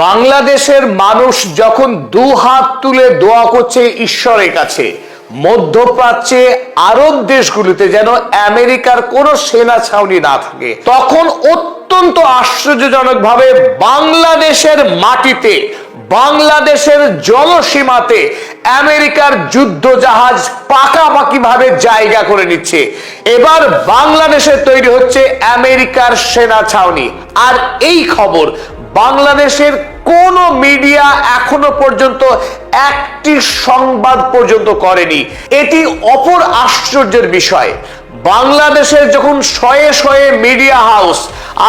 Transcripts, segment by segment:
বাংলাদেশের মানুষ যখন দু হাত তুলে দোয়া করছে ঈশ্বরের কাছে, মধ্যপ্রাচ্যে আরব দেশগুলিতে যেন আমেরিকার কোনো সেনা ছাউনি না থাকে, তখন অত্যন্ত আশ্চর্যজনক ভাবে বাংলাদেশের মাটিতে, বাংলাদেশের জলসীমাতে আমেরিকার যুদ্ধ জাহাজ পাকাপাকি ভাবে জায়গা করে নিচ্ছে। এবার বাংলাদেশে তৈরি হচ্ছে আমেরিকার সেনা ছাউনি। আর এই খবর বাংলাদেশের কোন মিডিয়া এখনো পর্যন্ত একটি সংবাদ পর্যন্ত করেনি। এটি অপর আশ্চর্যের বিষয়। বাংলাদেশের যখন শয়ে শয়ে মিডিয়া হাউস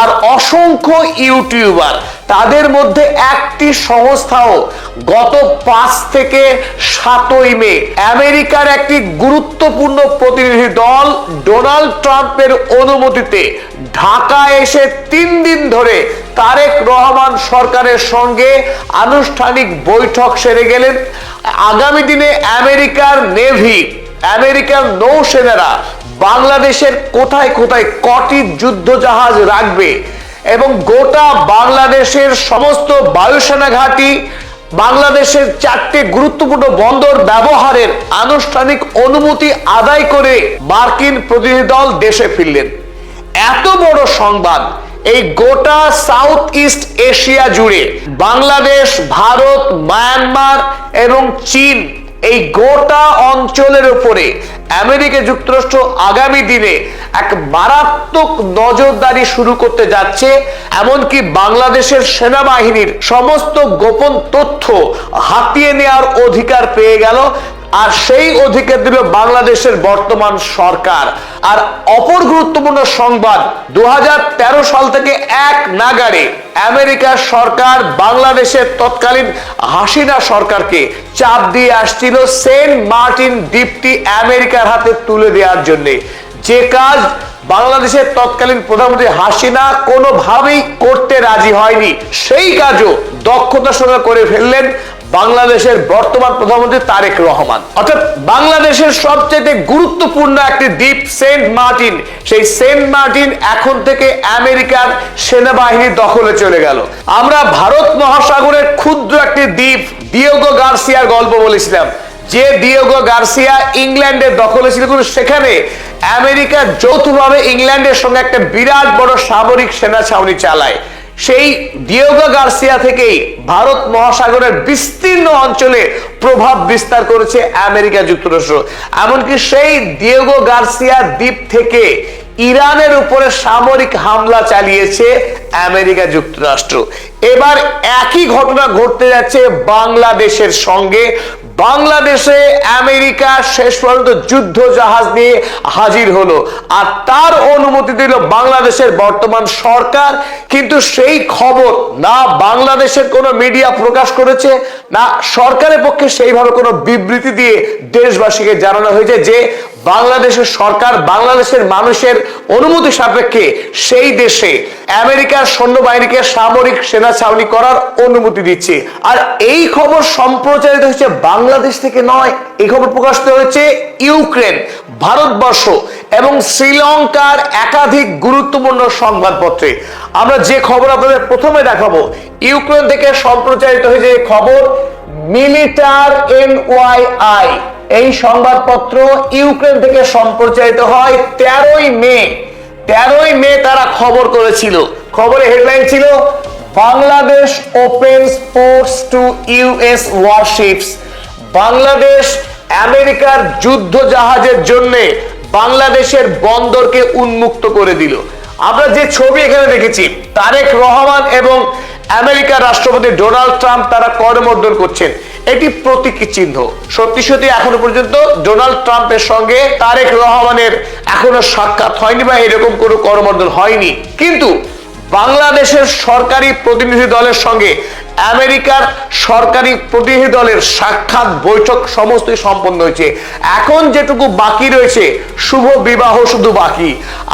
আর অসংখ্য ইউটিউবার, তাদের মধ্যে একটি সংস্থাও গত 5 থেকে 7 মে আমেরিকার একটি গুরুত্বপূর্ণ প্রতিনিধি দল ডোনাল্ড ট্রাম্পের অনুমতিতে ঢাকায় এসে 3 দিন ধরে তারেক রহমান সরকারের সঙ্গে আনুষ্ঠানিক বৈঠক সেরে গেলেন। আগামী দিনে আমেরিকার নেভি, আমেরিকার নৌসেনারা বাংলাদেশের কোথায় কোথায় কটি যুদ্ধ জাহাজ রাখবে এবং গোটা বাংলাদেশের সমস্ত বায়ুসেনা ঘাঁটি, বাংলাদেশের 4টে গুরুত্বপূর্ণ বন্দর ব্যবহারের আনুষ্ঠানিক অনুমতি আদায় করে মার্কিন প্রতিনিধি দল দেশে ফিরলেন। এত বড় সংবাদ এই গোটা সাউথ ইস্ট এশিয়া জুড়ে, বাংলাদেশ, ভারত, মায়ানমার এবং চীন, এই গোটা অঞ্চলের উপরে আমেরিকা যুক্তরাষ্ট্র আগামী দিনে এক মারাত্মক নজরদারি শুরু করতে যাচ্ছে। এমনকি বাংলাদেশের সেনাবাহিনীর সমস্ত গোপন তথ্য হাতিয়ে নেওয়ার অধিকার পেয়ে গেল, আর সেই অধিকার দিল বাংলাদেশের বর্তমান সরকার। আর অপর গুরুত্বপূর্ণ সংবাদ, 2013 সাল থেকে এক নাগাড়ে আমেরিকার সরকার বাংলাদেশের তৎকালীন হাসিনা সরকারকে চাপ দিয়ে আসছিল সেন্ট মার্টিন দ্বীপটি আমেরিকার হাতে তুলে দেওয়ার জন্য, যে কাজ বাংলাদেশের তৎকালীন প্রধানমন্ত্রী হাসিনা কোনোভাবেই করতে রাজি হয়নি, সেই কাজও দক্ষতার সঙ্গে করে ফেললেন বাংলাদেশের বর্তমান প্রধানমন্ত্রী তারেক রহমান। অর্থাৎ বাংলাদেশের সবচেয়ে গুরুত্বপূর্ণ একটি দ্বীপ সেন্ট মার্টিন, সেই সেন্ট মার্টিন এখন থেকে আমেরিকার সেনাবাহিনীর দখলে চলে গেল। আমরা ভারত মহাসাগরের ক্ষুদ্র একটি দ্বীপ ডিয়েগো গার্সিয়ার গল্প বলেছিলাম, যে ডিয়েগো গার্সিয়া ইংল্যান্ডের দখলে ছিল, কিন্তু সেখানে আমেরিকা যৌথভাবে ইংল্যান্ডের সঙ্গে একটা বিরাট বড় সামরিক সেনা ছাউনি চালায়। সেই ডিয়েগো গার্সিয়া থেকেই ভারত মহাসাগরের বিস্তীর্ণ অঞ্চলে প্রভাব বিস্তার করেছে আমেরিকা যুক্তরাষ্ট্র। এমনকি সেই ডিয়েগো গার্সিয়া দ্বীপ থেকে ইরানের উপরে সামরিক হামলা চালিয়েছে আমেরিকা যুক্তরাষ্ট্র। এবার একই ঘটনা ঘটতে যাচ্ছে বাংলাদেশের সঙ্গে। বাংলাদেশে আমেরিকা শেষ পর্যন্ত যুদ্ধ জাহাজ নিয়ে হাজির হলো, আর তার অনুমতি দিল বাংলাদেশের বর্তমান সরকার। কিন্তু সেই খবর না বাংলাদেশের কোনো মিডিয়া প্রকাশ করেছে, না সরকারের পক্ষে সেইভাবে কোনো বিবৃতি দিয়ে দেশবাসীকে জানানো হয়েছে যে বাংলাদেশের সরকার বাংলাদেশের মানুষের অনুমতি সাপেক্ষে সেই দেশে আমেরিকার সৈন্যবাহিনীকে সামরিক সেনা ছাউনি করার অনুমতি দিচ্ছে। আর এই খবর সম্প্রচারিত হচ্ছে বাংলাদেশ থেকে নয়, এই খবর প্রকাশিত হয়েছে ইউক্রেন, ভারতবর্ষ এবং শ্রীলঙ্কার একাধিক গুরুত্বপূর্ণ সংবাদপত্রে। আমরা যে খবর আপনাদের প্রথমে দেখাবো, ইউক্রেন থেকে সম্প্রচারিত হয়েছে খবর, মিলিটার NYI, এই সংবাদপত্র ইউক্রেন থেকে সম্প্রচারিত হয় 13ই মে তারা খবর করেছিল। খবরের হেডলাইন ছিল, Bangladesh opens ports to US warships. Bangladesh আমেরিকার যুদ্ধ জাহাজের জন্য বাংলাদেশের বন্দরকে উন্মুক্ত করে দিল। আমরা যে ছবি এখানে দেখেছি, তারেক রহমান এবং আমেরিকার রাষ্ট্রপতি ডোনাল্ড ট্রাম্প তারা করমর্দন করছেন, এটি প্রতীকী চিহ্ন। সত্যি সত্যি এখনো পর্যন্ত ডোনাল্ড ট্রাম্পের সঙ্গে তারেক রহমানের এখনো সাক্ষাৎ হয়নি বা এরকম কোনো করমর্দন হয়নি, কিন্তু বাংলাদেশের সরকারি প্রতিনিধি দলের সঙ্গে আমেরিকার সরকারি প্রতিনিধি দলের সাক্ষাৎ, বৈঠক সমস্তই সম্পন্ন হয়েছে। এখন যেটুকু বাকি রয়েছে, শুভ বিবাহ শুধু বাকি,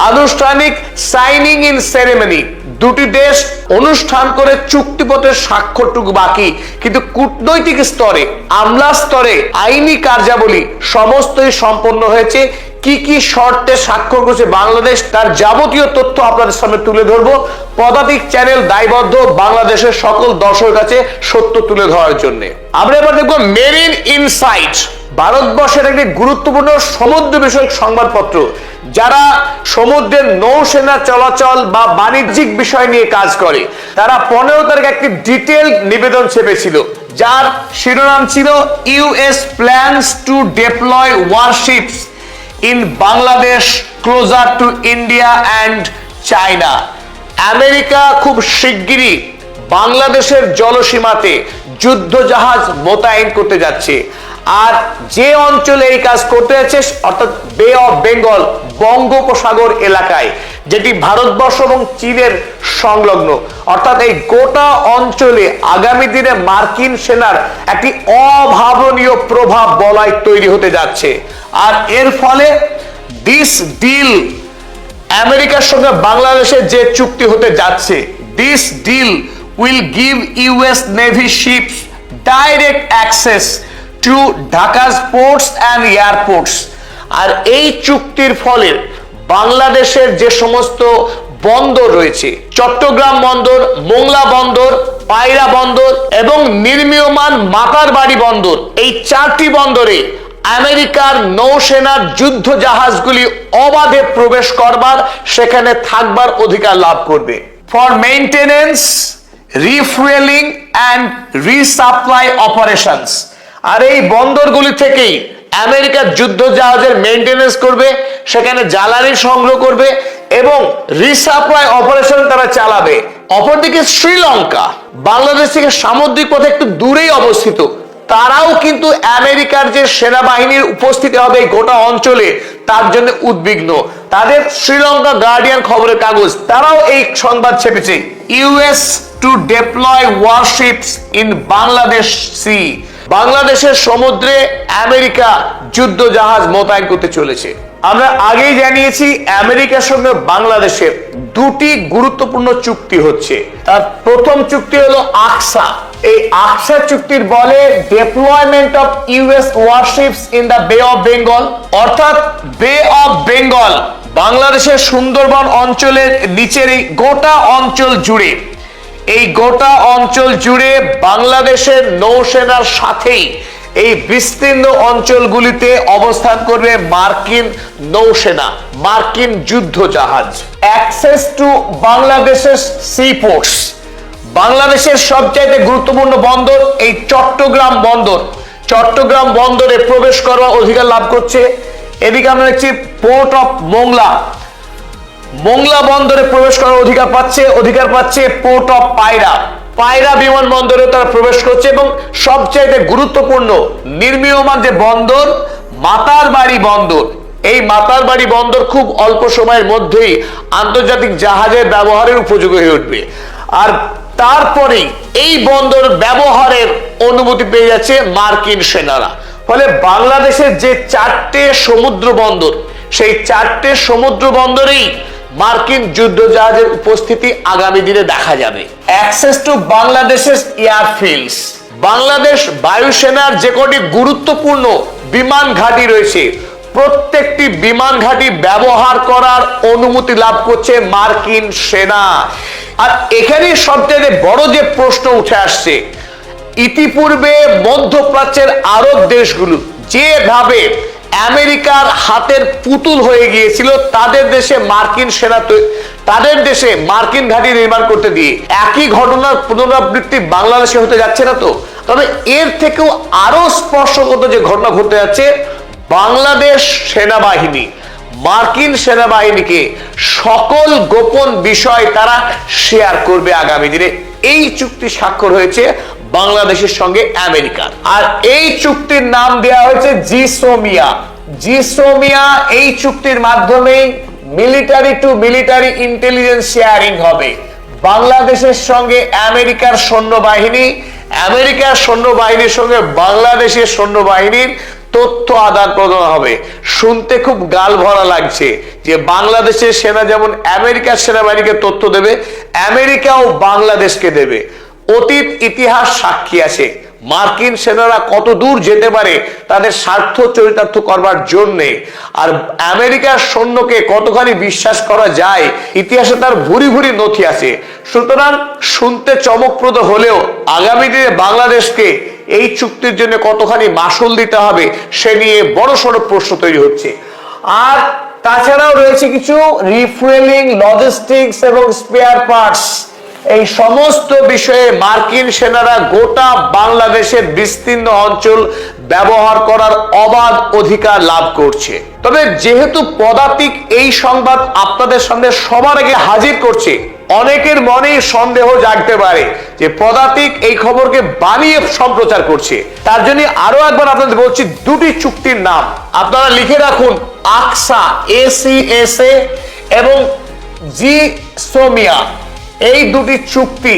আনুষ্ঠানিক সাইনিং ইন সেরেমনি, দুটি দেশ অনুষ্ঠান করে চুক্তিপত্রের স্বাক্ষরটুকু বাকি। কিন্তু কূটনৈতিক স্তরে, আমলা স্তরে আইনি কার্যাবলী সমস্তই সম্পন্ন হয়েছে। কি কি শর্তে স্বাক্ষর করেছে বাংলাদেশ, তার যাবতীয় তথ্য আপনাদের সামনে তুলে ধরবো। পদাতিক চ্যানেল দায়বদ্ধ বাংলাদেশের সকল দর্শকের কাছে সত্য তুলে ধরার জন্য। আমরা এবার দেখবো মেরিন ইনসাইট, ভারতবর্ষের একটি গুরুত্বপূর্ণ সমুদ্র বিষয়ক সংবাদপত্র, যারা সমুদ্রের নৌসেনা চলাচল বা বাণিজ্যিক বিষয় নিয়ে কাজ করে। তারা 15 তারিখ একটি ডিটেইল নিবেদন ছেপেছিল, যার শিরোনাম ছিল US plans to deploy warships in Bangladesh closer to India and China. America খুব শিগগিরই বাংলাদেশের জলসীমাতে যুদ্ধ জাহাজ মোতায়েন করতে যাচ্ছে। আর যে অঞ্চলে এই কাজ করতে যাচ্ছে অর্থাৎ বে অফ বেঙ্গল, বঙ্গোপসাগর এলাকায়, যেটি ভারতবর্ষ এবং চীনের সংলগ্ন, অর্থাৎ এই গোটা অঞ্চলে আগামী দিনে মার্কিন সেনার একটি অভাবনীয় প্রভাব বলয় তৈরি হতে যাচ্ছে। আর এর ফলে দিস ডিল, আমেরিকার সঙ্গে বাংলাদেশের যে চুক্তি হতে যাচ্ছে, this deal will give US navy ships direct access to ঢাকার পোর্টস অ্যান্ড এয়ারপোর্টস। আর এই চুক্তির ফলে বাংলাদেশের যে সমস্ত বন্দর রয়েছে, চট্টগ্রাম বন্দর, মোংলা বন্দর, পায়রা বন্দর এবং নির্মীয়মান মাতারবাড়ি বন্দর, এই 4টি বন্দরে আমেরিকার নৌসেনার যুদ্ধ জাহাজগুলি অবাধে প্রবেশ করবার, সেখানে থাকবার অধিকার লাভ করবে। For maintenance, refuelling and resupply operations. আর এই বন্দরগুলি থেকেই আমেরিকার যুদ্ধ জাহাজের মেইনটেনেন্স করবে, সেখানে জ্বালানি সংগ্রহ করবে এবং রিসাপ্লাই অপারেশন তারা চালাবে। অপরদিকে শ্রীলঙ্কা বাংলাদেশ থেকে সামুদ্রিক পথে একটু দূরেই অবস্থিত, তারাও কিন্তু আমেরিকার যে সেনাবাহিনীর উপস্থিতি হবে এই গোটা অঞ্চলে তার জন্য উদ্বিগ্ন। তাদের শ্রীলঙ্কা গার্ডিয়ান খবরের কাগজ তারাও এই সংবাদ ছেপেছে, US to deploy warships in Bangladesh sea. বাংলাদেশের সমুদ্রে আমেরিকা যুদ্ধ জাহাজ মোতায়েন করতে চলেছে। আমরা আগেই জানিয়েছি আমেরিকার সঙ্গে বাংলাদেশের 2টি গুরুত্বপূর্ণ চুক্তি হচ্ছে। তার প্রথম চুক্তি হলো আকসা। এই আকসা চুক্তির বলে deployment of US warships in the Bay of Bengal, অর্থাৎ বে অফ বেঙ্গল বাংলাদেশের সুন্দরবন অঞ্চলের নিচের এই গোটা অঞ্চল জুড়ে, এই গোটা অঞ্চল জুড়ে বাংলাদেশের নৌসেনার সাথেই এই বিস্তীর্ণ অঞ্চলগুলিতে অবস্থান করবে মার্কিন নৌসেনা, মার্কিন যুদ্ধ জাহাজ। অ্যাক্সেস টু বাংলাদেশের সি পোর্টস, বাংলাদেশের সবচাইতে গুরুত্বপূর্ণ বন্দর এই চট্টগ্রাম বন্দর, চট্টগ্রাম বন্দরে প্রবেশ করার অধিকার লাভ করছে। এদিকে আমরা দেখছি পোর্ট অফ মোংলা, মোংলা বন্দরে প্রবেশ করার অধিকার পাচ্ছে পোর্ট অফ পায়রা, পায়রা বিমানবন্দরে তারা প্রবেশ করছে। এবং সবচেয়ে গুরুত্বপূর্ণ নির্মীয়মান যে বন্দর, মাতারবাড়ি বন্দর, এই মাতারবাড়ি বন্দর খুব অল্প সময়ের মধ্যেই আন্তর্জাতিক জাহাজের ব্যবহারের উপযোগী হয়ে উঠবে। আর তারপরেই এই বন্দর ব্যবহারের অনুমতি পেয়ে যাচ্ছে মার্কিন সেনারা। ফলে বাংলাদেশের যে 4টে সমুদ্র বন্দর, সেই 4টে সমুদ্র বন্দরেই মার্কিন যুদ্ধ জাহাজের উপস্থিতি আগামী দিনে দেখা যাবে। অ্যাক্সেস টু বাংলাদেশের এয়ারফিল্ডস, বাংলাদেশ বায়ুসেনার যে কটি গুরুত্বপূর্ণ বিমান ঘাঁটি রয়েছে, প্রত্যেকটি বিমান ঘাঁটি ব্যবহার করার অনুমতি লাভ করছে মার্কিন সেনা। আর এখানে সবচেয়ে বড় যে প্রশ্ন উঠে আসছে, ইতিপূর্বে মধ্যপ্রাচ্যের আরব দেশগুলো যেভাবে আমেরিকার হাতের পুতুল হয়ে গিয়েছিল তাদের দেশে মার্কিন সেনা, তাদের দেশে মার্কিন ঘাঁটি নির্মাণ করতে দিয়ে, একই ঘটনার পুনরাবৃত্তি বাংলাদেশে হতে যাচ্ছে না তো? তবে এর থেকেও আরো স্পর্শগত যে ঘটনা ঘটতে যাচ্ছে, বাংলাদেশ সেনাবাহিনী মার্কিন সেনাবাহিনীকে সকল গোপন বিষয় তারা শেয়ার করবে আগামী দিনে। এই চুক্তি স্বাক্ষর হয়েছে বাংলাদেশের সঙ্গে আমেরিকার। আর এই চুক্তির নাম দেওয়া হয়েছে জিসোমিয়া। জিসোমিয়া এই চুক্তির মাধ্যমে military two military intelligence sharing হবে। বাংলাদেশের সঙ্গে আমেরিকার সৈন্যবাহিনী, আমেরিকার সৈন্যবাহিনীর সঙ্গে বাংলাদেশের সৈন্যবাহিনীর তথ্য আদান প্রদান হবে। শুনতে খুব গাল ভরা লাগছে যে বাংলাদেশের সেনা যেমন আমেরিকার সেনাবাহিনীকে তথ্য দেবে, আমেরিকাও বাংলাদেশকে দেবে। অতীত ইতিহাস সাক্ষী আছে, মার্কিন সেনারা কত দূর যেতে পারে তাদের স্বার্থ চরিতার্থ করবার জন্য, আর আমেরিকার সৈন্যকে কতখানি বিশ্বাস করা যায় ইতিহাসে তার ভুরি ভুরি নথি আছে। সুতরাং শুনতে চমকপ্রদ হলেও আগামী দিনে বাংলাদেশকে এই চুক্তির জন্য কতখানি মাসুল দিতে হবে সে নিয়ে বড় সড় প্রশ্ন তৈরি হচ্ছে। আর তাছাড়াও রয়েছে কিছু রিফুয়েলিং, লজিস্টিক্স এবং স্পেয়ার পার্টস, এই সমস্ত বিষয়ে মার্কিন সেনারা গোটা বাংলাদেশের বিস্তীর্ণ অঞ্চল ব্যবহার করার অবাধ অধিকার লাভ করছে। তবে যেহেতু পদাতিক এই সংবাদ আপনাদের সামনে সবার আগে হাজির করছে, অনেকের মনে সন্দেহ জাগতে পারে যে পদাতিক এই খবরকে বানিয়ে সম্প্রচার করছে। তার জন্য আরো একবার আপনাদের বলছি, দুটি চুক্তির নাম আপনারা লিখে রাখুন, আকসা ACSA এবং জিসোমিয়া। এই দুটি চুক্তি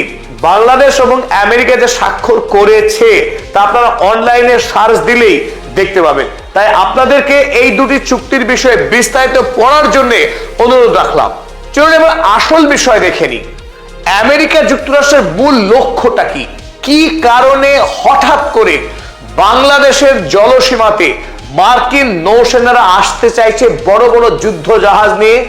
বাংলাদেশ এবং আমেরিকা যে স্বাক্ষর করেছে তা আপনারা অনলাইনে সার্চ দিলেই দেখতে পাবেন। তাই আপনাদেরকে এই দুটি চুক্তির বিষয়ে বিস্তারিত পড়ার জন্য অনুরোধ রাখলাম। চলুন এবার আসল বিষয় দেখে নিই। আমেরিকা যুক্তরাষ্ট্রের মূল লক্ষ্যটা কি? কি কারণে হঠাৎ করে বাংলাদেশের জলসীমাতে মার্কিন নৌসেনারা আসতে চাইছে বড় বড় যুদ্ধ জাহাজ নিয়ে,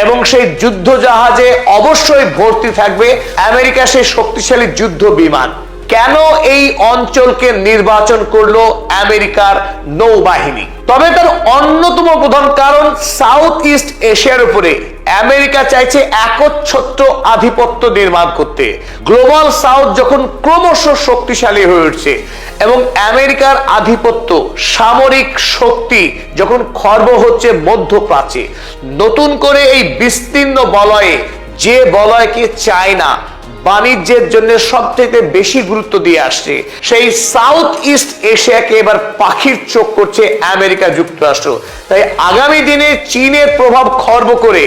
এবং সেই যুদ্ধ জাহাজে অবশ্যই ভর্তি থাকবে আমেরিকা সেই শক্তিশালী যুদ্ধ বিমান? কেন এই অঞ্চলকে নির্বাচন করলো আমেরিকার নৌবাহিনী? তবে তার অন্যতম প্রধান কারণ সাউথ ইস্ট এশিয়ার উপরে আমেরিকা চাইছে একচ্ছত্র আধিপত্য নির্মাণ করতে। গ্লোবাল সাউথ যখন ক্রমশ শক্তিশালী হয়ে উঠছে এবং আমেরিকার আধিপত্য, সামরিক শক্তি যখন খর্ব হচ্ছে মধ্যপ্রাচ্যে, নতুন করে এই বিস্তীর্ণ বলয়ে, যে বলয়কে চায়না বাণিজ্যের জন্য সবথেকে বেশি গুরুত্ব দিয়ে আসছে, সেই সাউথ ইস্ট এশিয়াকে এবার পাখির চোখ করছে আমেরিকা যুক্তরাষ্ট্র। তাই আগামী দিনে চীনের প্রভাব খর্ব করে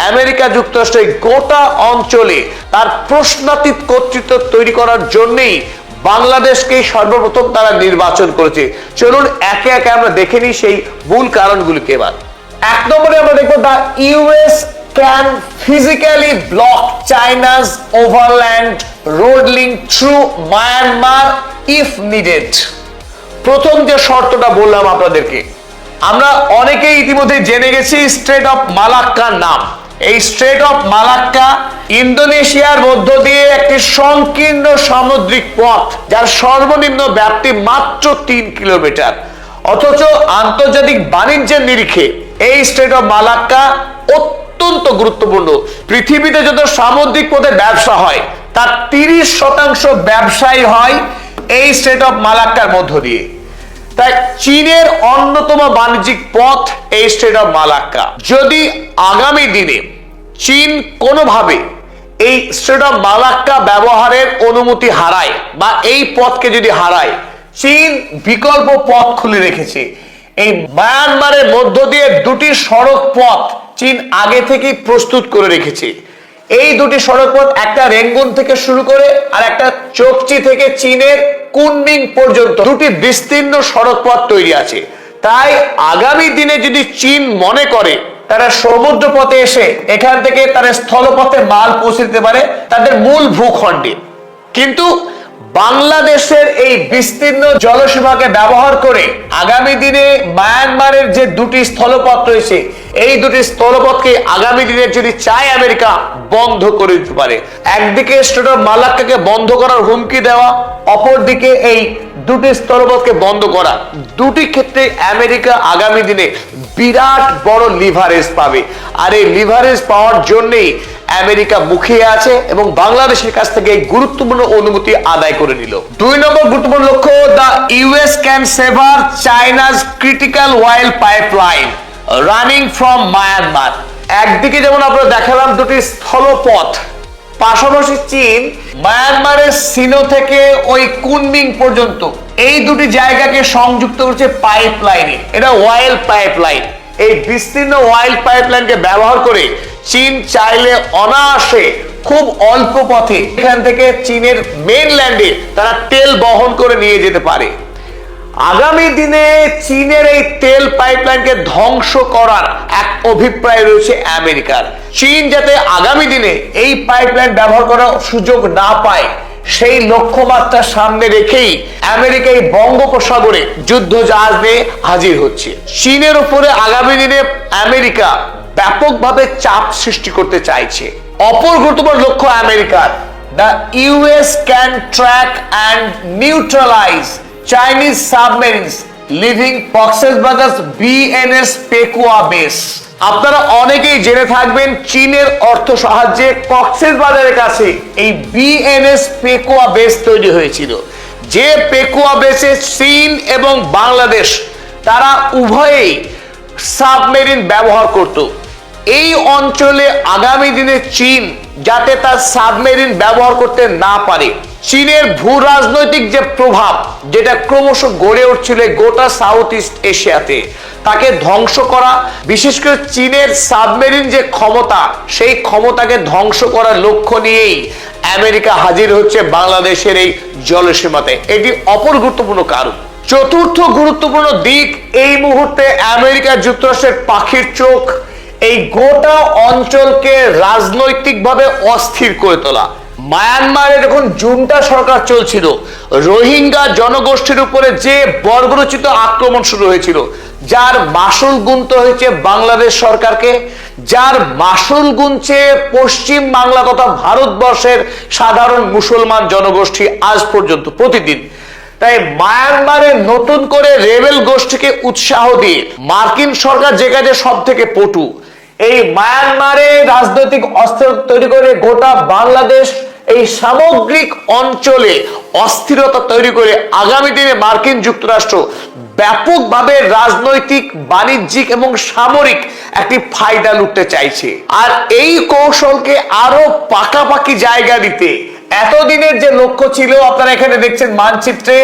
আমেরিকা যুক্তরাষ্ট্র গোটা অঞ্চলে তার প্রশ্নাতীত কর্তৃত্ব তৈরি করার জন্যই বাংলাদেশকে সর্বপ্রথম তারা নির্বাচন করেছে। চলুন একে একে আমরা দেখে নিই সেই মূল কারণগুলিকে। এবার এক নম্বরে আমরা দেখবো, the US can physically block China's overland road link through Myanmar if needed। প্রথম যে শর্তটা বললাম আপনাদেরকে, আমরা অনেকেই ইতিমধ্যে জেনে গেছি স্ট্রেট অফ মালাক্কার নাম। এই স্ট্রেট অফ মালাক্কা ইন্দোনেশিয়ার মধ্য দিয়ে একটি সংকীর্ণ সামুদ্রিক পথ, যার সর্বনিম্ন ব্যাপ্তি মাত্র 3 কিলোমিটার, অথচ আন্তর্জাতিক বাণিজ্যের নিরিখে এই স্ট্রেট অফ মালাক্কা অত্যন্ত গুরুত্বপূর্ণ। পৃথিবীতে যত সামুদ্রিক পথে ব্যবসা হয় তার 30% ব্যবসায়ী হয় এই স্ট্রেট অফ মালাক্কার মধ্য দিয়ে। তাই চীনের অন্যতম বাণিজ্যিক পথ এই স্ট্রেট অফ মালাক্কা। যদি আগামী দিনে চীন কোনোভাবে এই স্ট্রেট অফ মালাক্কা ব্যবহারের অনুমতি হারায় বা এই পথকে যদি হারায়, চীন বিকল্প পথ খুলে রেখেছে। এই মায়ানমারের মধ্য দিয়ে দুটি সড়ক পথ চীন আগে থেকেই প্রস্তুত করে রেখেছে। এই দুটি সড়ক পথ, একটা রেঙ্গুন থেকে শুরু করে আর একটা চোকচি থেকে চীনের কুনমিং পর্যন্ত দুটি বিস্তীর্ণ সড়ক পথ তৈরি আছে। তাই আগামী দিনে যদি চীন মনে করে তারা সমুদ্র পথে এসে এখান থেকে তারা স্থলপথে মাল পৌঁছে দিতে পারে তাদের মূল ভূখণ্ডে, কিন্তু বাংলাদেশের এই বিস্তীর্ণ জলসীমাকে ব্যবহার করে আগামী দিনে মায়ানমারের যে দুটি স্থলপথ রয়েছে, এই দুটি স্থলপথকে আগামী দিনে যদি চায় আমেরিকা বন্ধ করে দিতে পারে। একদিকে স্ট্রেট অফ মালাক্কাকে বন্ধ করার হুমকি দেওয়া, অপরদিকে এই দুটি স্থলপথকে বন্ধ করা, দুটি ক্ষেত্রে আমেরিকা আগামী দিনে বিরাট বড় লিভারেজ পাবে। আর এই লিভারেজ পাওয়ার জন্যই আমেরিকা মুখিয়ে আছে এবং বাংলাদেশের কাছ থেকে এই গুরুত্বপূর্ণ অনুমতি আদায় করে নিল। 2 নম্বর গুরুত্বপূর্ণ লক্ষ্য, the US can sever China's critical oil pipeline running from Myanmar. একদিকে যেমন আমরা দেখালাম দুটি স্থলপথ, পাশাপাশি চীন মায়ানমারের সিনো থেকে ওই কুনমিং পর্যন্ত এই দুটি জায়গাকে সংযুক্ত করছে পাইপলাইনে। এটা অয়েল পাইপলাইন। এই বিস্তীর্ণ অয়েল পাইপলাইনকে ব্যবহার করে চীন চাইলে অনায়াসে খুব অল্প পথে এখান থেকে চীনের মেইনল্যান্ডে তারা তেল বহন করে নিয়ে যেতে পারে। আগামী দিনে চীনের এই তেল পাইপলাইনকে ধ্বংস করার এক অভিপ্রায় রয়েছে আমেরিকার। চীন যাতে আগামী দিনে এই পাইপলাইন ব্যবহার করার সুযোগ না পায় সেই লক্ষ্যমাত্রা সামনে রেখেই আমেরিকা এই বঙ্গোপসাগরে যুদ্ধ জাহাজ নিয়ে হাজির হচ্ছে। চীনের উপরে আগামী দিনে আমেরিকা ব্যাপকভাবে চাপ সৃষ্টি করতে চাইছে। অপর গুরুত্বপূর্ণ লক্ষ্য আমেরিকার, the US can track and neutralize Chinese submarines leaving Cox's Bazar's BNS Pekua base। আপনারা অনেকেই জেনে থাকবেন চীনের অর্থ সাহায্যে কক্সেস বাজারের কাছে এই বিএনএস পেকুয়া বেস তৈরি হয়েছিল, যে পেকুয়া বেসে চীন এবং বাংলাদেশ তারা উভয়েই সাবমেরিন ব্যবহার করত। এই অঞ্চলে আগামী দিনে চীন যাতে তার সাবমেরিন ব্যবহার করতে না পারে, চীনের ভূ রাজনৈতিক যে প্রভাব যেটা ক্রমশ গড়ে উঠছিল গোটা সাউথ ইস্ট এশিয়াতে, তাকে ধ্বংস করা, বিশেষ করে চীনের সাবমেরিন যে ক্ষমতা সেই ক্ষমতাকে ধ্বংস করার লক্ষ্য নিয়েই আমেরিকা হাজির হচ্ছে বাংলাদেশের এই জলসীমাতে। এটি অপর গুরুত্বপূর্ণ কারণ। চতুর্থ গুরুত্বপূর্ণ দিক, এই মুহূর্তে আমেরিকা যুক্তরাষ্ট্রের পাখির চোখ এই গোটা অঞ্চলকে রাজনৈতিকভাবে অস্থির করে তোলা। মায়ানমারে যখন জুন্টা সরকার চলছিল, রোহিঙ্গা জনগোষ্ঠীর উপরে যে বর্বরচিত আক্রমণ শুরু হয়েছিল, যার মাসুল গুনতে হয়েছে বাংলাদেশ সরকারকে, যার মাসুল গুনছে পশ্চিম বাংলা তথা ভারতবর্ষের সাধারণ মুসলমান জনগোষ্ঠী আজ পর্যন্ত প্রতিদিন। তাই মায়ানমারে নতুন করে রেবেল গোষ্ঠীকে উৎসাহ দিয়ে মার্কিন সরকার যে কাজে সব থেকে পটু, এই মায়ানমারে রাজনৈতিক অস্ত্র তৈরি করে গোটা বাংলাদেশ এই সামগ্রিক অঞ্চলে অস্থিরতা তৈরি করে আগামী দিনে মার্কিন যুক্তরাষ্ট্র ব্যাপকভাবে রাজনৈতিক, বাণিজ্যিক এবং সামরিক একটি ফায়দা লুটতে চাইছে। আর এই কৌশলকে আরো পাকাপাকি জায়গা দিতে এতদিনের যে লক্ষ্য ছিল, আপনারা এখানে দেখছেন মানচিত্রে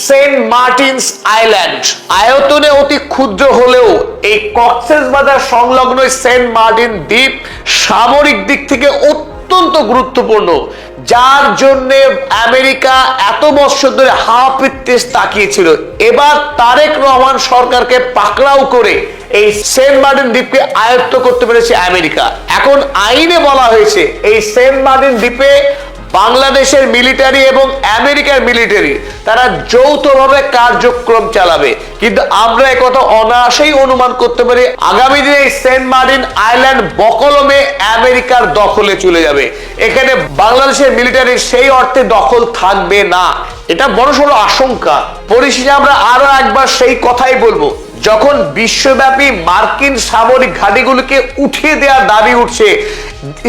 সেন্ট মার্টিনস আইল্যান্ড, আয়তনে অতি ক্ষুদ্র হলেও এই কক্সেস বাজার সংলগ্ন সেন্ট মার্টিন দ্বীপ সামরিক দিক থেকে অত্যন্ত গুরুত্বপূর্ণ, যার জন্য আমেরিকা এত বছর ধরে হাপিত্যেশ তাকিয়েছিল। এবার তারেক রহমান সরকারকে পাকড়াও করে এই সেন্ট মার্টিন দ্বীপকে আয়ত্ত করতে পেরেছে আমেরিকা। এখন আইনে বলা হয়েছে এই সেন্ট মার্টিন দ্বীপে বাংলাদেশের মিলিটারি এবং আমেরিকার মিলিটারি তারা যৌথভাবে কার্যক্রম চালাবে, কিন্তু আমরা একথা অনায়াসেই অনুমান করতে পারি আগামী দিনে এই সেন্ট মার্টিন আইল্যান্ড বকলমে আমেরিকার দখলে চলে যাবে। এখানে বাংলাদেশের মিলিটারির সেই অর্থে দখল থাকবে না, এটা বড়সড় আশঙ্কা। পরিশেষে আমরা আরো একবার সেই কথাই বলবো, যখন বিশ্বব্যাপী মার্কিন সামরিক ঘাঁটিগুলিকে উঠিয়ে দেওয়ার দাবি উঠছে,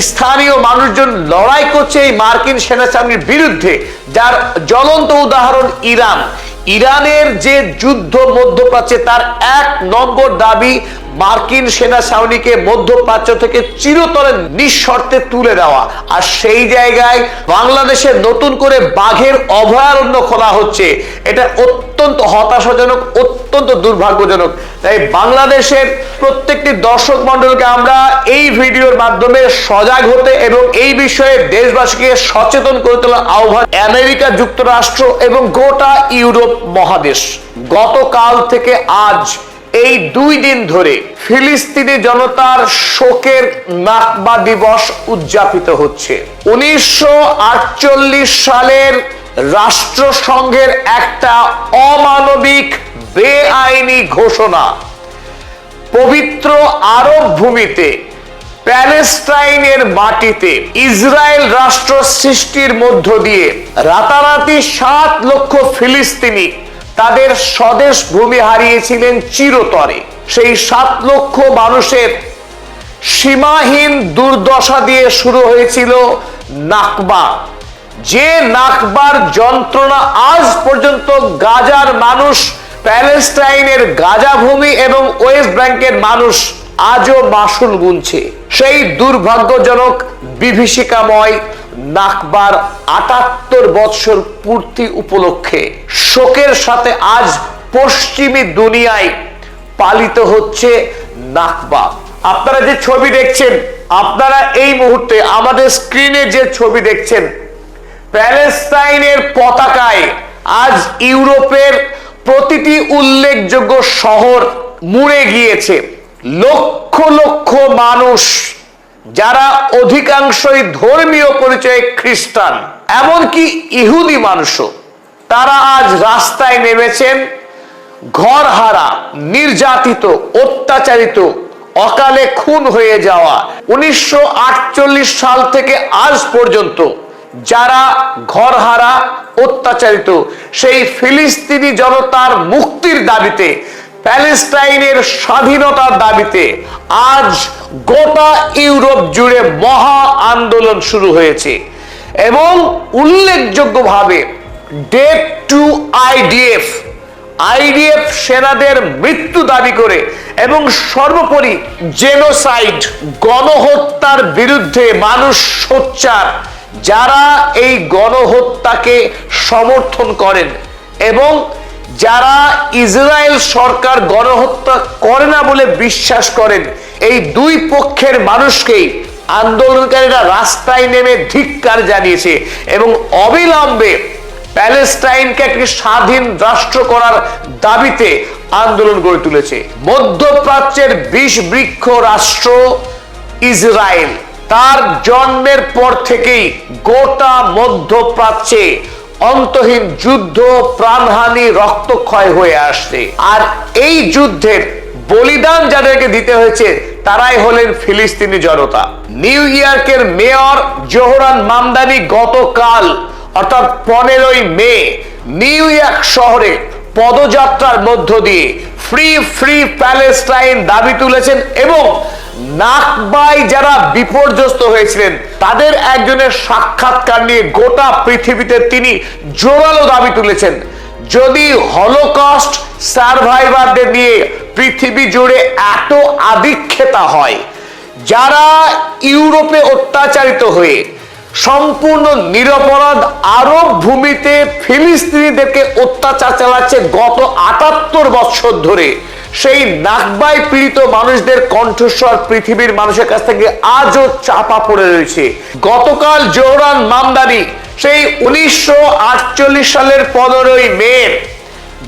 স্থানীয় মানুষজন লড়াই করছে এই মার্কিন সেনা ছাউনির বিরুদ্ধে, যার জ্বলন্ত উদাহরণ ইরান। ইরানের যে যুদ্ধ মধ্যপ্রাচ্যে, তার 1 নম্বর দাবি মার্কিন সেনা ছাউনিকে মধ্যপ্রাচ্য থেকে চিরতরে নিঃশর্তে তুলে দেওয়া। আর সেই জায়গায় বাংলাদেশে নতুন করে বাঘের অভয়ারণ্য খোলা হচ্ছে, এটা অত্যন্ত হতাশাজনক, অত্যন্ত দুর্ভাগ্যজনক। তাই বাংলাদেশের প্রত্যেকটি দর্শক মন্ডলকে আমরা এই ভিডিওর মাধ্যমে সজাগ হতে এবং এই বিষয়ে দেশবাসীকে সচেতন করে তোলার আহ্বান। আমেরিকা যুক্তরাষ্ট্র এবং গোটা ইউরোপ মহাদেশ গতকাল থেকে আজ এই 2 দিন ধরে ফিলিস্তিনি জনতার শোকের নাকবা দিবস উদযাপিত হচ্ছে। 1948 সালের রাষ্ট্রসংঘের একটা অমানবিক বেআইনি ঘোষণা পবিত্র আরব ভূমিতে প্যালেস্টাইনের মাটিতে ইসরায়েল রাষ্ট্র সৃষ্টির মধ্য দিয়ে রাতারাতি 7 লক্ষ ফিলিস্তিনি তাদের স্বদেশ ভূমি হারিয়েছিলেন চিরতরে। সেই 7 লক্ষ মানুষের সীমাহীন দুর্দশা দিয়ে শুরু হয়েছিল নাকবা, যে নাকবার যন্ত্রণা আজ পর্যন্ত গাজার মানুষ, প্যালেস্টাইনের গাজা ভূমি এবং ওয়েস্ট ব্যাংকের মানুষ আজও মাসুল গুনছে। সেই দুর্ভাগ্যজনক বিভীষিকাময় নাকবার 78 বৎসর পূর্তি উপলক্ষে শোকের সাথে আজ পশ্চিমী দুনিয়ায় পালিত হচ্ছে নাকবা। আপনারা যে ছবি দেখছেন, আপনারা এই মুহূর্তে আমাদের স্ক্রিনে যে ছবি দেখছেন, প্যালেস্টাইনের পতাকায় আজ ইউরোপের প্রতিটি উল্লেখযোগ্য শহর মুড়ে গিয়েছে। লক্ষ লক্ষ মানুষ, যারা অধিকাংশই ধর্মীয় পরিচয়ে খ্রিস্টান, এমনকি ইহুদি মানুষও তারা আজ রাস্তায় নেমেছেন ঘরহারা, নির্যাতিত, অত্যাচারিত, অকালে খুন হয়ে যাওয়া 1948 সাল থেকে আজ পর্যন্ত যারা ঘরহারা, অত্যাচারিত সেই ফিলিস্তিনি জনতার মুক্তির দাবিতে, প্যালেস্টাইনের স্বাধীনতার দাবিতে আজ গোটা ইউরোপ জুড়ে মহা আন্দোলন শুরু হয়েছে এবং উল্লেখযোগ্যভাবে ডেথ টু আইডিএফ সেনাদের মৃত্যু দাবি করে এবং সর্বোপরি জেনোসাইড, গণহত্যার বিরুদ্ধে মানুষ সোচ্চার যারা এই গণহত্যাকে সমর্থন করেন এবং যারা ইসরায়েল সরকার গণহত্যা করে না বলে বিশ্বাস করেন, এই দুই পক্ষের মানুষকেই আন্দোলনকারীরা রাস্তায় নেমে ধিক্কার জানিয়েছে এবং অবিলম্বে প্যালেস্টাইনকে একটি স্বাধীন রাষ্ট্র করার দাবিতে আন্দোলন গড়ে তুলেছে। মধ্যপ্রাচ্যের বিষবৃক্ষ রাষ্ট্র ইসরায়েল তার জন্মের পর থেকেই গোটা মধ্যপ্রাচ্যে অন্তহীন যুদ্ধ, প্রাণহানি, রক্তক্ষয় হয়ে আসছে। আর এই যুদ্ধের বলিদান যাদেরকে দিতে হয়েছে তারাই হলেন ফিলিস্তিনি জনতা। নিউ ইয়র্কের মেয়র জোহরান মামদানি গতকাল অর্থাৎ 15ই মে নিউ ইয়র্ক শহরে পদযাত্রার মধ্য দিয়ে ফ্রি ফ্রি প্যালেস্টাইন দাবি তুলেছেন এবং নাকবায় যারা বিপর্যস্ত হয়েছিলেন তাদের একজনের সাক্ষাৎকার নিয়ে গোটা পৃথিবীতে তিনি জোরালো দাবি তুলেছেন। যদি হলোকস্ট সার্ভাইভারদের নিয়ে পৃথিবী জুড়ে এত আদিক্ষেতা হয়, যারা ইউরোপে অত্যাচারিত হয়ে সম্পূর্ণ নিরপরাধ আরব ভূমিতে ফিলিস্তিনিদেরকে অত্যাচার চালাচ্ছে গত 78 বছর ধরে, সেই নাকবায় পীড়িত মানুষদের কণ্ঠস্বর পৃথিবীর মানুষের কাছ থেকে আজও চাপা পড়ে রয়েছে। গতকাল জোহরান মামদানি সেই 1948 সালের 15ই মে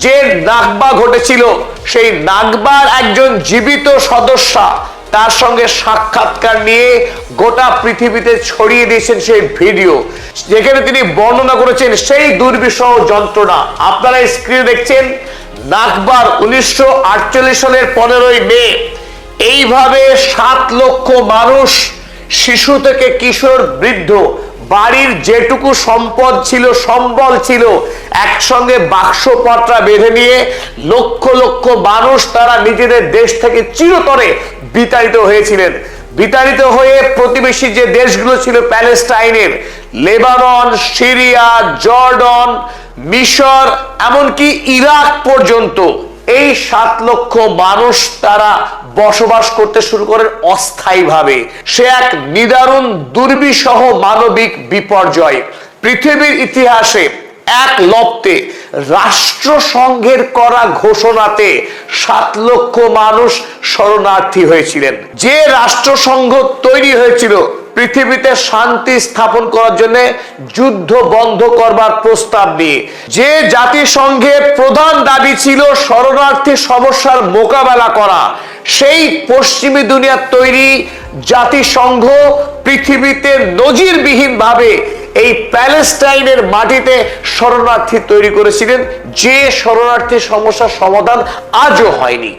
যে নাকবা ঘটেছিল সেই নাকবার একজন জীবিত সদস্যা তার সঙ্গে সাক্ষাৎকার নিয়ে গোটা পৃথিবীতে ছড়িয়ে দিয়েছেন সেই ভিডিও, যেখানে তিনি বর্ণনা করেছেন সেই দুর্বিষহ যন্ত্রণা। আপনারা স্ক্রিনে দেখছেন নাকবার 1948 সালের 15ই মে এইভাবে 7 লক্ষ মানুষ, শিশু থেকে কিশোর, বৃদ্ধ, বাড়ির যেটুকু সম্পদ ছিল, সম্বল ছিল, একসঙ্গে বাক্সপত্রা বেঁধে নিয়ে লক্ষ লক্ষ মানুষ তারা নিজেদের দেশ থেকে চিরতরে বিতাড়িত হয়েছিলেন। বিতাড়িত হয়ে প্রতিবেশী যে দেশগুলো ছিল প্যালেস্টাইনের, লেবানন, সিরিয়া, জর্ডন, মিশর, এমনকি ইরাক পর্যন্ত এই 7 লক্ষ মানুষ তারা বসবাস করতে শুরু করেন অস্থায়ীভাবে। সে এক নিদারুণ দুর্বিষহ মানবিক বিপর্যয়। পৃথিবীর ইতিহাসে এক লপ্তে রাষ্ট্রসংঘের করা ঘোষণাতে 7 লক্ষ মানুষ শরণার্থী হয়েছিলেন। যে রাষ্ট্রসংঘ তৈরি হয়েছিল পৃথিবীতে শান্তি স্থাপন করার জন্য, যুদ্ধ বন্ধ করবার প্রস্তাব নিয়ে, যে জাতিসংঘের প্রধান দাবি ছিল শরণার্থী সমস্যার মোকাবেলা করা, সেই পশ্চিমী দুনিয়ার তৈরি জাতিসংঘ পৃথিবীতে নজিরবিহীন ভাবে এই প্যালেস্টাইনের মাটিতে শরণার্থী তৈরি করেছিলেন, যে শরণার্থী সমস্যার সমাধান আজও হয়নি।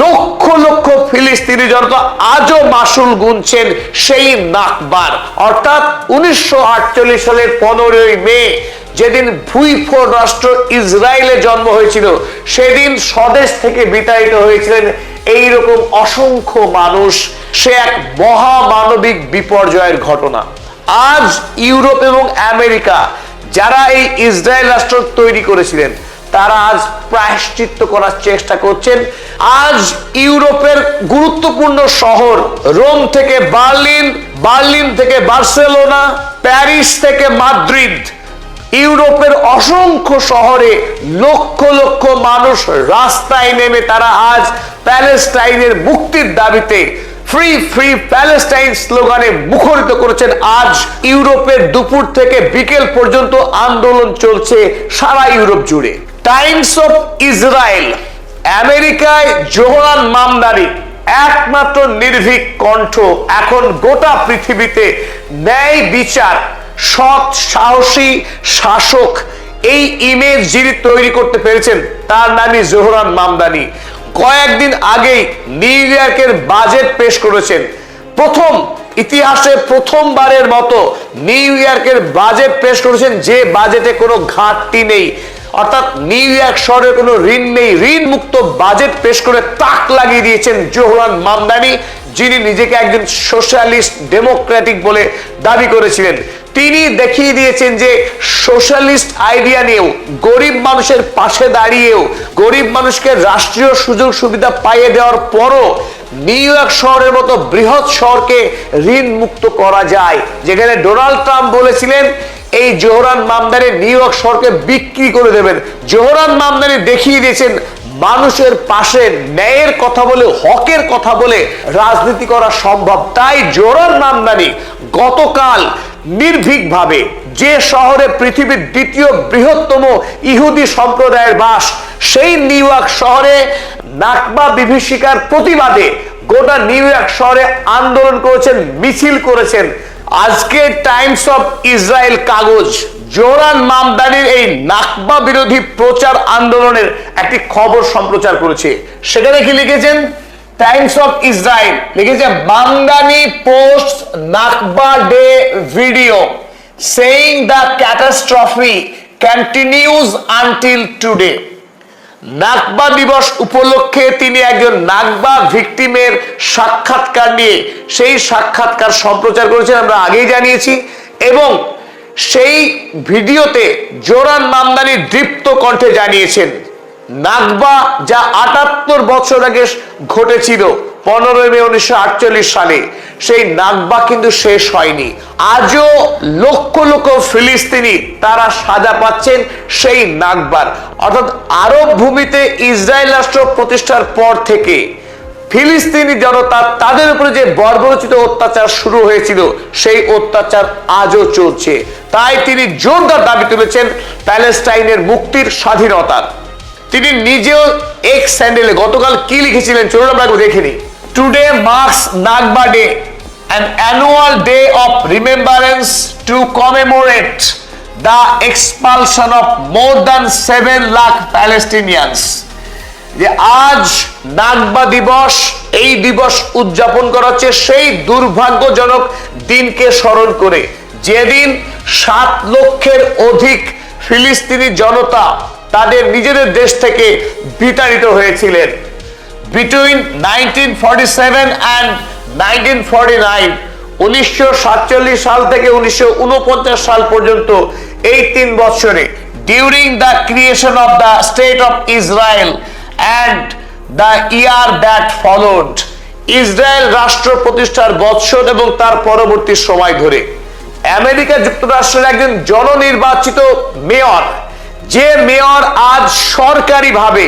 লক্ষ লক্ষ ফিলিস্তিনি জনতা আজও মাসুল গুনছেন সেই নাকবার। অর্থাৎ 1948 সালের 15ই মে যেদিন ভূইফোর রাষ্ট্র ইসরায়েলের জন্ম হয়েছিল, সেদিন স্বদেশ থেকে বিতাড়িত হয়েছিলেন এইরকম অসংখ্য মানুষ। সে এক মহামানবিক বিপর্যয়ের ঘটনা। আজ ইউরোপ এবং আমেরিকা যারা এই ইসরায়েল রাষ্ট্র তৈরি করেছিলেন তারা আজ প্রায়শ্চিত্ত করার চেষ্টা করছেন। আজ ইউরোপের গুরুত্বপূর্ণ শহর রোম থেকে বার্লিন, বার্লিন থেকে বার্সেলোনা, প্যারিস থেকে মাদ্রিদ, ইউরোপের অসংখ্য শহরে লক্ষ লক্ষ মানুষ রাস্তায় নেমে তারা আজ প্যালেস্টাইনের মুক্তির দাবিতে ফ্রি ফ্রি প্যালেস্টাইন স্লোগানে মুখরিত করেছেন। আজ ইউরোপের দুপুর থেকে বিকেল পর্যন্ত আন্দোলন চলছে সারা ইউরোপ জুড়ে। টাইমস অফ ইসরায়েল, আমেরিকায় জোহরান মামদানি একমাত্র নির্ভীক কণ্ঠ এখন গোটা পৃথিবীতে ন্যায় বিচার, সৎ সাহসী শাসক এই ইমেজ যিনি তৈরি করতে পেরেছেন তার নামই জোহরান মামদানি। কয়েকদিন আগেই নিউ ইয়র্কের বাজেট পেশ করেছেন। ইতিহাসে প্রথমবারের মতো নিউ ইয়র্কের বাজেট পেশ করেছেন, যে বাজেটে কোনো ঘাটতি নেই, অর্থাৎ নিউ ইয়র্ক শহরের কোনো ঋণ নেই। ঋণ মুক্ত বাজেট পেশ করে তাক লাগিয়ে দিয়েছেন জোহরান মামদানি, যিনি নিজেকে একজন সোশ্যালিস্ট ডেমোক্রেটিক বলে দাবি করেছিলেন। তিনি দেখিয়ে দিয়েছেন যে সোশ্যালিস্ট আইডিয়া নিয়েও, গরিব মানুষের পাশে দাঁড়িয়েও, গরিব মানুষকে রাষ্ট্রীয় সুযোগ সুবিধা পাইয়ে দেওয়ার পরও নিউ ইয়র্ক শহরের মতো বৃহৎ শহরকে ঋণ মুক্ত করা যায়। যেখানে ডোনাল্ড ট্রাম্প বলেছিলেন এই জোহরান মামদানি নিউ ইয়র্ক শহরকে বিক্রি করে দেবেন, জোহরান মামদানি দেখিয়ে দিয়েছেন মানুষের পাশে ন্যায়ের কথা বলে, হকের কথা বলে রাজনীতি করা সম্ভব। তাই জোহরান মামদানি গতকাল নির্ভীকভাবে যে শহরে পৃথিবীর দ্বিতীয় বৃহত্তম ইহুদি সম্প্রদায়ের বাস, সেই নিউ ইয়র্ক শহরে নাকবা বিভীষিকার প্রতিবাদে গোটা নিউ ইয়র্ক শহরে আন্দোলন করেছেন, মিছিল করেছেন। আজকে টাইমস অফ ইসরায়েল কাগজ জোহরান মামদানির এই নাকবা বিরোধী প্রচার আন্দোলনের একটি খবর সম্প্রচার করেছে। সেখানে কি লিখেছেন? টাইমস অফ ইসরায়েল লিখেছে, Mamdani post Nakba Day video saying the catastrophe continues until today. Nakba দিবস উপলক্ষে তিনি একজন নাকবা ভিকটিমের সাক্ষাৎকার নিয়ে সেই সাক্ষাৎকার সম্প্রচার করেছেন, আমরা আগেই জানিয়েছি। এবং সেই ভিডিওতে জোহরান মামদানি দীপ্ত কণ্ঠে জানিয়েছেন নাকবা যা ৭৮ বছর আগে ঘটেছিল 15 মে 1948 সালে, সেই নাকবা কিন্তু শেষ হয়নি। আজও লক্ষ লক্ষ ফিলিস্তিনি তারা সাজা পাচ্ছেন সেই নাকবার। অর্থাৎ আরব ভূমিতে ইসরায়েল রাষ্ট্র প্রতিষ্ঠার পর থেকে ফিলিস্তিনি জনতা তাদের উপরে যে বর্বরোচিত অত্যাচার শুরু হয়েছিল, সেই অত্যাচার আজও চলছে। তাই তিনি জোরদার দাবি তুলেছেন প্যালেস্টাইনের মুক্তির, স্বাধীনতার। তিনি নিজেও এক্স হ্যান্ডেলে গতকাল কি লিখেছিলেন চলুন আমরা দেখে নিই। Today marks Nakba Day, an annual day of remembrance to commemorate the expulsion of more than 7 lakh Palestinians। যে আজ নাকবা দিবস, এই দিবস উদযাপন করা হচ্ছে সেই দুর্ভাগ্যজনক দিনকে স্মরণ করে, যেদিন 7 লক্ষের অধিক ফিলিস্তিনি জনতা তাদের নিজেদের দেশ থেকে বিতাড়িত হয়েছিলেন। বিটুইন 1947 and 1949, 1947 সাল থেকে 1949 সাল পর্যন্ত এই 3 বছরে, during the creation of the state of Israel and the year that followed, Israel রাষ্ট্র প্রতিষ্ঠার বৎসর এবং তার পরবর্তী সময় ধরে আমেরিকা যুক্তরাষ্ট্রের একজন জননির্বাচিত মেয়র, যে মেয়র আজ সরকারিভাবে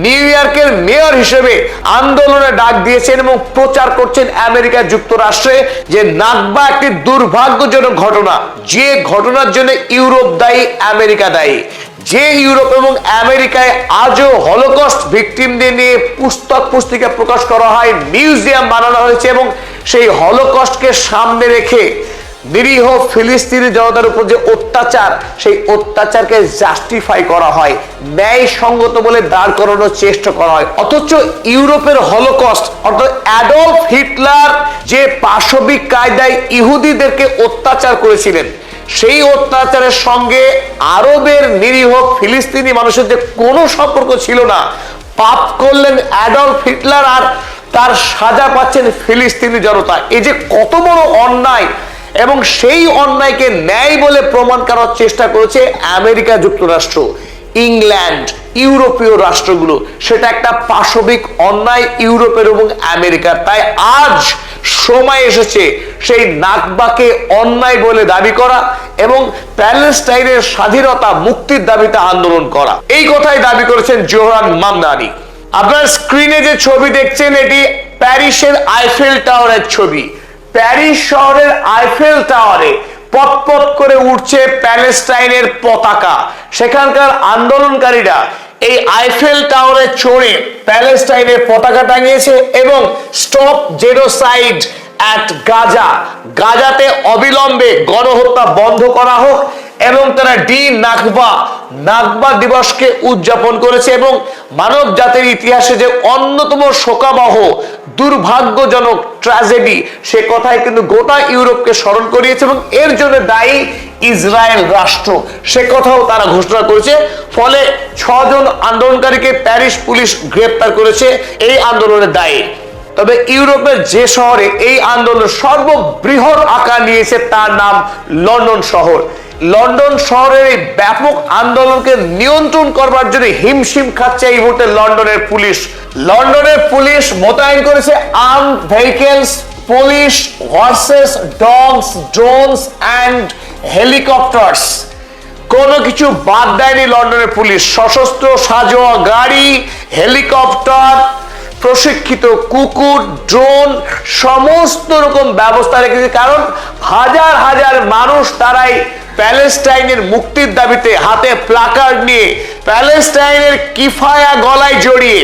নিউ ইয়র্কের মেয়র হিসেবে আন্দোলনে ডাক দিয়েছেন এবং প্রচার করছেন আমেরিকা যুক্তরাষ্ট্রে যে নাকবা একটি দুর্ভাগ্যজনক ঘটনা, যে ঘটনার জন্য ইউরোপ দায়ী, আমেরিকা দায়ী। যে ইউরোপ এবং আমেরিকায় আজও হলোকস্ট ভিকটিমদের নিয়ে পুস্তক পুস্তিকা প্রকাশ করা হয়, মিউজিয়াম বানানো হয়েছে এবং সেই হলোকস্টকে সামনে রেখে নিরীহ ফিলিস্তিনি জনতার উপর যে অত্যাচার, সেই অত্যাচারকে জাস্টিফাই করা হয়, ন্যায়সঙ্গত বলে দাঁড় করানোর চেষ্টা করা হয়। অথচ ইউরোপের হলোকস্ট, অর্থাৎ অ্যাডলফ হিটলার যে পাশবিক কায়দায় ইহুদিদেরকে অত্যাচার করেছিলেন, সেই অত্যাচারের সঙ্গে আরবের নিরীহ ফিলিস্তিনি মানুষের যে কোনো সম্পর্ক ছিল না। পাপ করলেন অ্যাডলফ হিটলার আর তার সাজা পাচ্ছেন ফিলিস্তিনি জনতা। এই যে কত বড় অন্যায়, এবং সেই অন্যায়কে ন্যায় বলে প্রমাণ করার চেষ্টা করেছে আমেরিকা যুক্তরাষ্ট্র, ইংল্যান্ড, ইউরোপীয় রাষ্ট্রগুলো। সেটা একটা পাশবিক অন্যায় ইউরোপের এবং আমেরিকার। তাই আজ সময় এসেছে সেই নাকবাকে অন্যায় বলে দাবি করা এবং প্যালেস্টাইনের স্বাধীনতা, মুক্তির দাবিতে আন্দোলন করা। এই কথাই দাবি করেছেন জোহরান মামদানি। আপনার স্ক্রিনে যে ছবি দেখছেন, এটি প্যারিসের আইফেল টাওয়ারের ছবি। প্যারিস শহরের আইফেল টাওয়ারে পথ করে উঠছে প্যালেস্টাইনের পতাকা। সেখানকার আন্দোলনকারীরা এই আইফেল টাওয়ারে চড়ে প্যালেস্টাইনের পতাকা টাঙিয়েছে এবং স্টপ জেনোসাইড অ্যাট গাজা, গাজাতে অবিলম্বে গণহত্যা বন্ধ করা হোক, এবং তারা নাকবা দিবসকে উদযাপন করেছে এবং মানব জাতির ইতিহাসে যে অন্যতম শোকাবহ দুর্ভাগ্যজনক ট্র্যাজেডি সে কথাই কিন্তু গোটা ইউরোপকে স্মরণ করিয়েছে, এবং এর জন্য দায়ী ইসরায়েল রাষ্ট্র সে কথাও তারা ঘোষণা করেছে। ফলে 6 জন আন্দোলনকারীকে প্যারিস পুলিশ গ্রেপ্তার করেছে এই আন্দোলনের দায়ে। তবে ইউরোপের যে শহরে এই আন্দোলন সর্ববৃহৎ আকার নিয়েছে তার নাম লন্ডন শহর। লন্ডন শহরের এই ব্যাপক আন্দোলনকে নিয়ন্ত্রণ করবার জন্য হিমশিম খাচ্ছে এই মুহূর্তে লন্ডনের পুলিশ মোতায়েন করেছে armed vehicles, police, horse's, dogs, drones and helicopters. কোনো কিছু বাদ দেয়নি লন্ডনের পুলিশ। সশস্ত্র সাজোয়া গাড়ি, হেলিকপ্টার, প্রশিক্ষিত কুকুর, ড্রোন, সমস্ত রকম ব্যবস্থা রেখেছে। কারণ হাজার হাজার মানুষ তারাই প্যালেস্টাইনের মুক্তির দাবিতে হাতে প্লাকার্ড নিয়ে, প্যালেস্টাইনের কিফায়া গলায় জড়িয়ে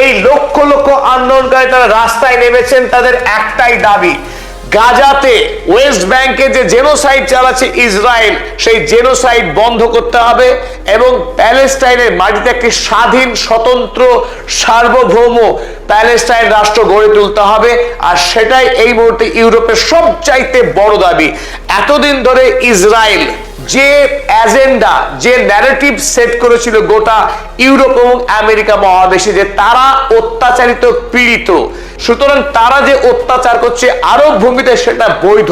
এই লক্ষ লক্ষ আন্দোলনকারী তারা রাস্তায় নেমেছেন। তাদের একটাই দাবি, গাজাতে ওয়েস্ট ব্যাংকে যে জেনোসাইড চালাচ্ছে ইসরায়েল, সেই জেনোসাইড বন্ধ করতে হবে এবং প্যালেস্টাইনের মাটিতে একটি স্বাধীন, স্বতন্ত্র, সার্বভৌম প্যালেস্টাইন রাষ্ট্র গড়ে তুলতে হবে। আর সেটাই এই মুহূর্তে ইউরোপের সবচাইতে বড় দাবি। এতদিন ধরে ইসরায়েল যে এজেন্ডা, যে ন্যারেটিভ সেট করেছিল গোটা ইউরোপ এবং আমেরিকা মহাদেশে, যে তারা অত্যাচারিত, পীড়িত, সুতরাং তারা যে অত্যাচার করছে আরব ভূমিতে সেটা বৈধ।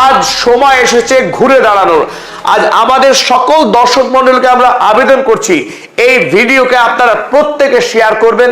আজ সময় এসেছে ঘুরে দাঁড়ানোর। আজ আমাদের সকল দর্শক মণ্ডলীকে আমরা আবেদন করছি, এই ভিডিওকে আপনারা প্রত্যেকে শেয়ার করবেন।